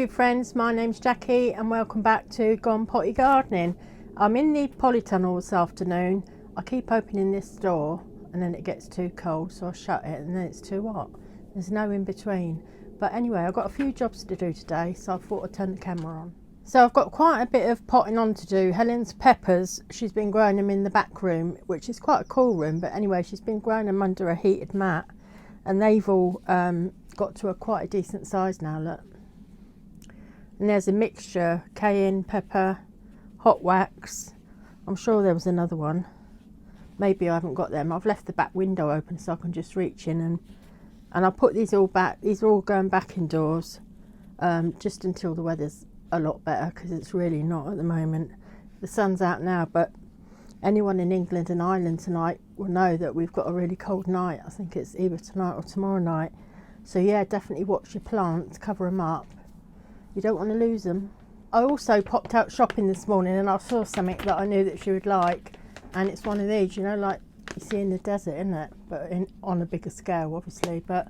YouTube friends, my name's Jackie and welcome back to Gone Potty Gardening. I'm in the Polytunnel this afternoon. I keep opening this door and then it gets too cold, so I shut it, and then it's too hot. There's no in between. But anyway, I've got a few jobs to do today, so I thought I'd turn the camera on. So I've got quite a bit of potting on to do. Helen's peppers, she's been growing them in the back room, which is quite a cool room, but anyway, she's been growing them under a heated mat, and they've all got to quite a decent size now, look. And there's a mixture, cayenne pepper, hot wax. I'm sure there was another one. Maybe I haven't got them. I've left the back window open so I can just reach in, and I'll put these all back. These are all going back indoors, just until the weather's a lot better, because it's really not at the moment. The sun's out now, but anyone in England and Ireland tonight will know that we've got a really cold night. I think it's either tonight or tomorrow night. So yeah, definitely watch your plants, cover them up. You don't want to lose them. I also popped out shopping this morning and I saw something that I knew that she would like, and it's one of these, you know, like you see in the desert, isn't it? But on a bigger scale, obviously. But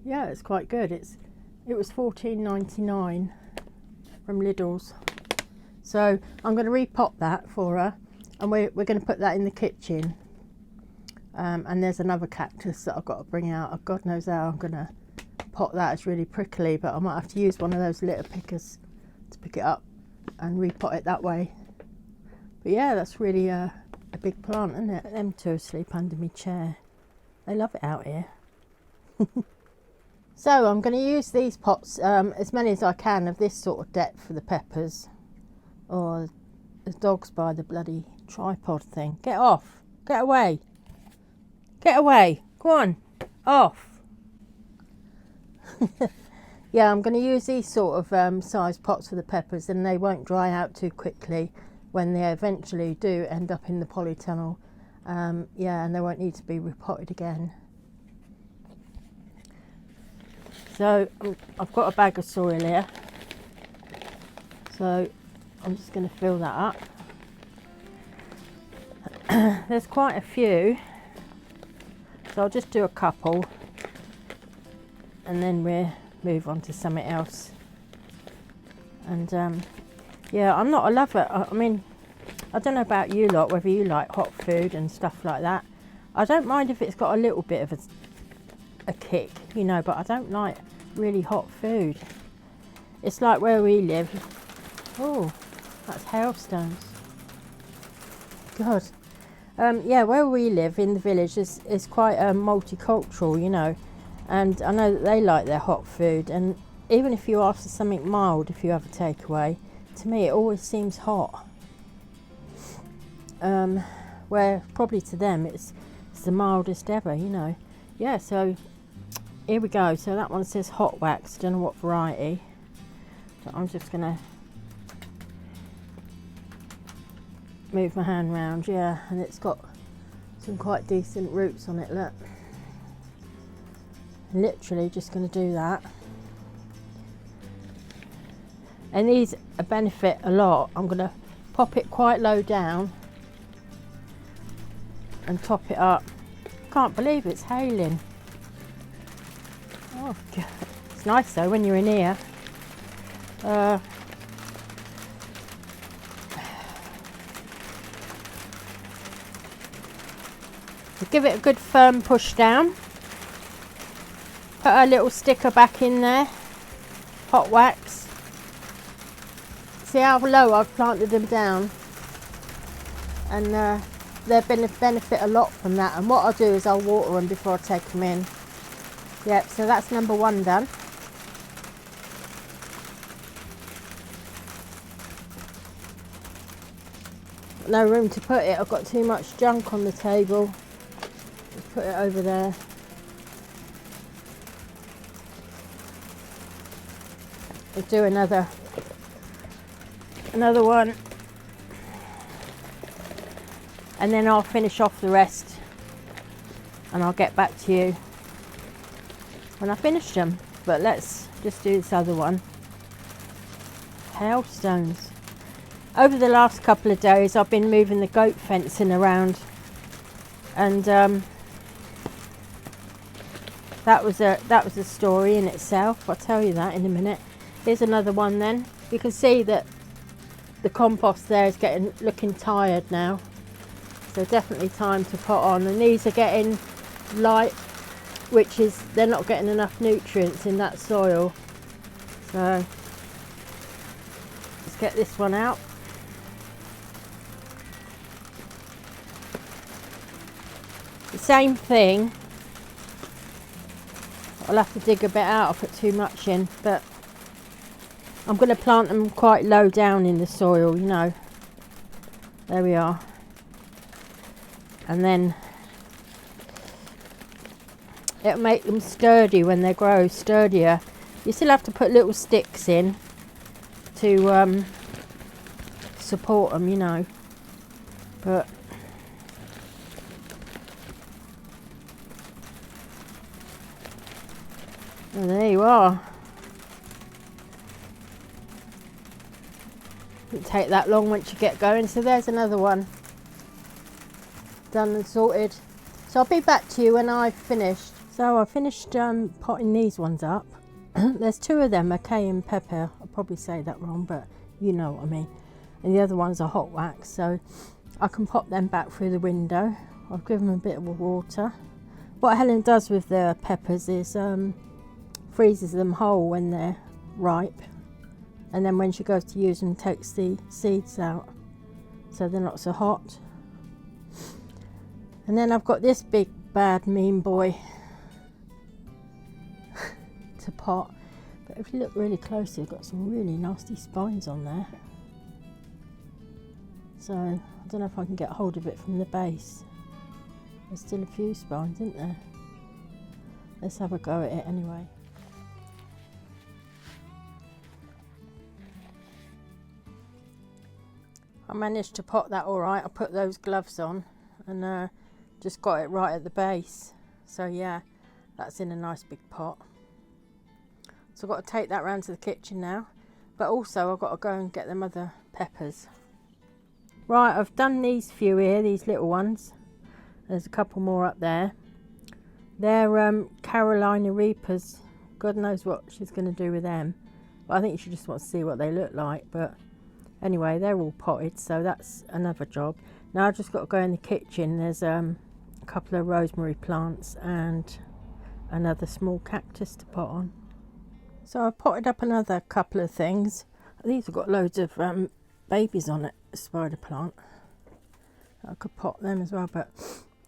yeah, it's quite good. It was $14.99 from Lidl's. So I'm going to repot that for her, and we're going to put that in the kitchen. And there's another cactus that I've got to bring out. God knows how I'm going to pot that. It's really prickly, but I might have to use one of those litter pickers to pick it up and repot it that way. But yeah, that's really a big plant, isn't it? Them two asleep under my chair. They love it out here. So I'm going to use these pots, as many as I can, of this sort of depth for the peppers. Oh, the dog's by the bloody tripod thing. Get off. Get away. Get away. Go on. Off. Yeah, I'm going to use these sort of size pots for the peppers, and they won't dry out too quickly when they eventually do end up in the polytunnel. Yeah, and they won't need to be repotted again. So I've got a bag of soil here, so I'm just going to fill that up. There's quite a few, so I'll just do a couple and then we'll move on to something else. And yeah, I'm not a lover. I mean, I don't know about you lot, whether you like hot food and stuff like that. I don't mind if it's got a little bit of a kick, you know, but I don't like really hot food. It's like where we live. Oh, that's hailstones. God. Yeah, where we live in the village is quite multicultural, you know, and I know that they like their hot food, and even if you ask for something mild, if you have a takeaway, to me it always seems hot. Where probably to them it's the mildest ever, you know. Yeah, so here we go. So that one says hot wax, don't know what variety. So I'm just gonna move my hand round, yeah, and it's got some quite decent roots on it, look. Literally just gonna do that. And these benefit a lot. I'm gonna pop it quite low down and top it up. Can't believe it's hailing. Oh God. It's nice though when you're in here. Give it a good firm push down. Put a little sticker back in there. Hot wax. See how low I've planted them down, and they benefit a lot from that. And what I'll do is I'll water them before I take them in. Yep, so that's number one done. No room to put it, I've got too much junk on the table. Just put it over there. We'll do another one, and then I'll finish off the rest and I'll get back to you when I finish them. But let's just do this other one. Hailstones. Over the last couple of days I've been moving the goat fencing around, and that was a story in itself. I'll tell you that in a minute. Here's another one then. You can see that the compost there is looking tired now. So definitely time to put on. And these are getting light, which is, they're not getting enough nutrients in that soil. So let's get this one out. The same thing. I'll have to dig a bit out, I'll put too much in, but I'm going to plant them quite low down in the soil, you know. There we are. And then it'll make them sturdy when they grow, sturdier. You still have to put little sticks in to support them, you know. But and there you are. Didn't take that long once you get going. So there's another one done and sorted. So I'll be back to you when I've finished. So I finished potting these ones up. There's two of them, a cayenne pepper. I'll probably say that wrong, but you know what I mean. And the other one's a hot wax, so I can pop them back through the window. I've given them a bit of water. What Helen does with the peppers is freezes them whole when they're ripe, and then when she goes to use them, takes the seeds out so they're not so hot. And then I've got this big bad mean boy to pot, but if you look really closely, it's got some really nasty spines on there, so I don't know if I can get hold of it from the base. There's still a few spines, isn't there? Let's have a go at it anyway. I managed to pot that all right. I put those gloves on and just got it right at the base. So yeah, that's in a nice big pot. So I've got to take that round to the kitchen now. But also I've got to go and get them other peppers. Right, I've done these few here, these little ones. There's a couple more up there. They're Carolina Reapers. God knows what she's going to do with them. But I think she just wants to see what they look like. But anyway, they're all potted, so that's another job. Now I've just got to go in the kitchen. There's a couple of rosemary plants and another small cactus to pot on. So I've potted up another couple of things. These have got loads of babies on it, a spider plant. I could pot them as well, but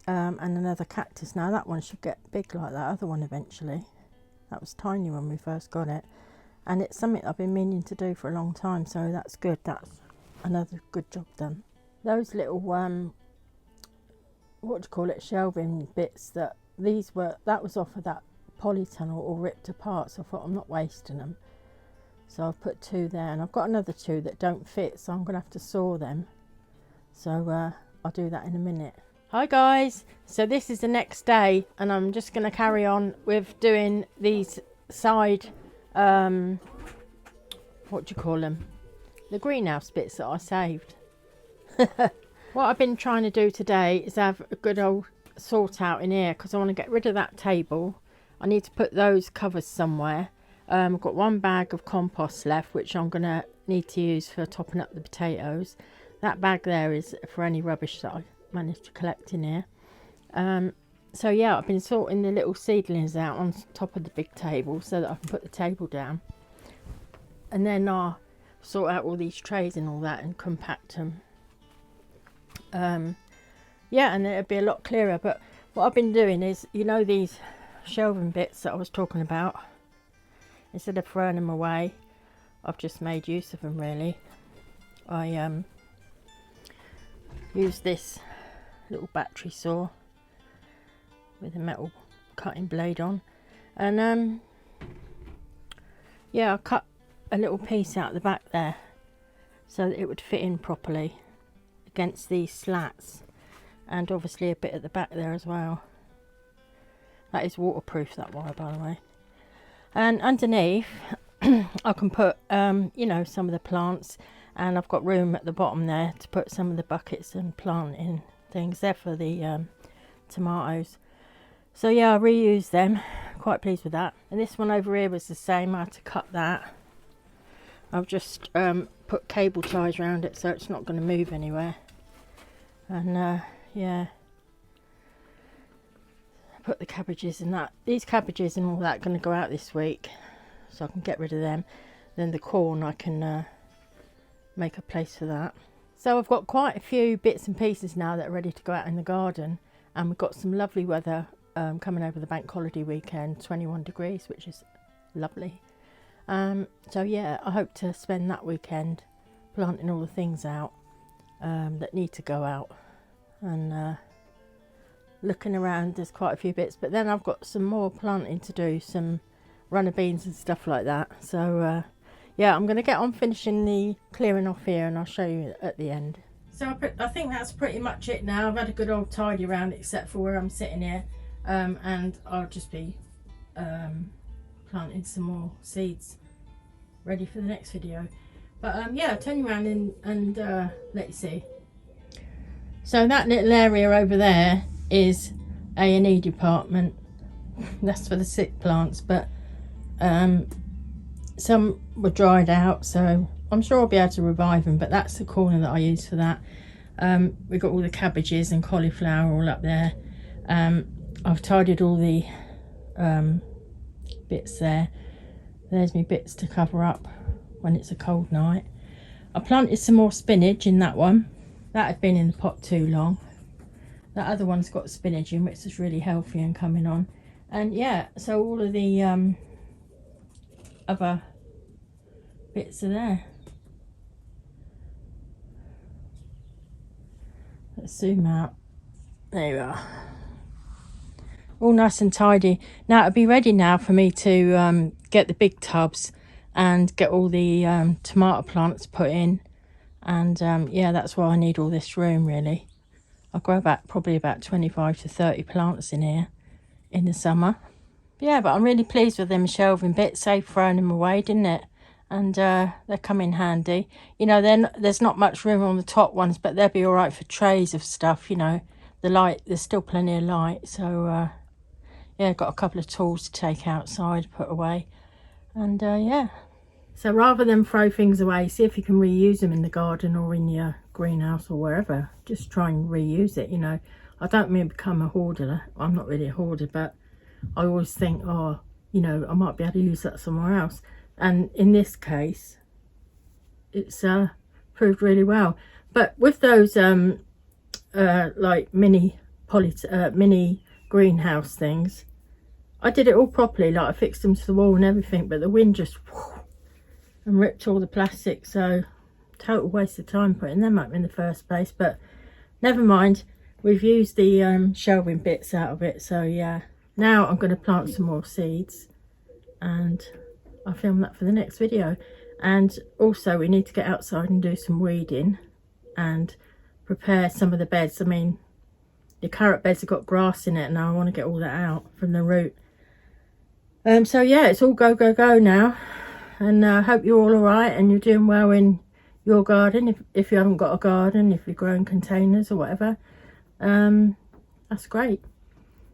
and another cactus. Now that one should get big like that other one eventually. That was tiny when we first got it. And it's something I've been meaning to do for a long time, so that's good. That's another good job done. Those little what do you call it, shelving bits, that was off of that polytunnel all ripped apart, so I thought I'm not wasting them. So I've put two there, and I've got another two that don't fit, so I'm gonna have to saw them. So I'll do that in a minute. Hi guys, so this is the next day, and I'm just gonna carry on with doing these side what do you call them, the greenhouse bits that I saved. What I've been trying to do today is have a good old sort out in here, because I want to get rid of that table. I need to put those covers somewhere. I've got one bag of compost left, which I'm going to need to use for topping up the potatoes. That bag there is for any rubbish that I managed to collect in here. So yeah, I've been sorting the little seedlings out on top of the big table so that I can put the table down. And then I'll sort out all these trays and all that and compact them. Yeah, and then it'll be a lot clearer. But what I've been doing is, you know, these shelving bits that I was talking about, instead of throwing them away, I've just made use of them really. I used this little battery saw with a metal cutting blade on, and yeah, I cut a little piece out the back there so that it would fit in properly against these slats, and obviously a bit at the back there as well. That is waterproof, that wire, by the way. And underneath I can put you know, some of the plants, and I've got room at the bottom there to put some of the buckets and planting things there for the tomatoes. So yeah, I reused them, quite pleased with that. And this one over here was the same. I had to cut that I've just put cable ties around it so it's not going to move anywhere. And yeah, I put the cabbages in that. These cabbages and all that going to go out this week, so I can get rid of them. Then the corn, I can make a place for that. So I've got quite a few bits and pieces now that are ready to go out in the garden, and we've got some lovely weather coming over the bank holiday weekend, 21 degrees, which is lovely. So yeah, I hope to spend that weekend planting all the things out that need to go out, and looking around. There's quite a few bits, but then I've got some more planting to do, some runner beans and stuff like that. So yeah, I'm going to get on finishing the clearing off here, and I'll show you at the end. So I think that's pretty much it now. I've had a good old tidy around, except for where I'm sitting here, and I'll just be planting some more seeds ready for the next video. But yeah, I'll turn you around and let you see. So that little area over there is A&E department. That's for the sick plants, but some were dried out, so I'm sure I'll be able to revive them, but that's the corner that I use for that. We've got all the cabbages and cauliflower all up there. I've tidied all the bits there. There's me bits to cover up when it's a cold night. I planted some more spinach in that one. That had been in the pot too long. That other one's got spinach in, which is really healthy and coming on. And yeah, so all of the other bits are there. Let's zoom out. There you are. All nice and tidy. Now it'll be ready now for me to get the big tubs and get all the tomato plants put in. And yeah, that's why I need all this room really. I'll grow probably about 25 to 30 plants in here in the summer. Yeah, but I'm really pleased with them shelving bits. Saved throwing them away, didn't it? And they come in handy. You know, then there's not much room on the top ones, but they'll be all right for trays of stuff. You know, the light, there's still plenty of light. So yeah, got a couple of tools to take outside, put away, and yeah. So rather than throw things away, see if you can reuse them in the garden or in your greenhouse or wherever. Just try and reuse it. You know, I don't mean become a hoarder. I'm not really a hoarder, but I always think, oh, you know, I might be able to use that somewhere else. And in this case, it's proved really well. But with those like mini greenhouse things, I did it all properly. Like I fixed them to the wall and everything, but the wind just and ripped all the plastic. So total waste of time putting them up in the first place. But never mind. We've used the shelving bits out of it. So yeah. Now I'm going to plant some more seeds, and I'll film that for the next video. And also we need to get outside and do some weeding and prepare some of the beds. I mean, the carrot beds have got grass in it, and I want to get all that out from the root. So yeah, it's all go now, and I hope you're all alright and you're doing well in your garden. If you haven't got a garden, if you're growing containers or whatever, that's great.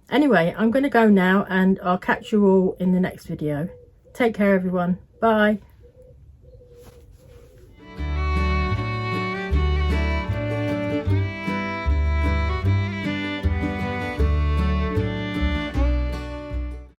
Anyway, I'm going to go now, and I'll catch you all in the next video. Take care, everyone. Bye.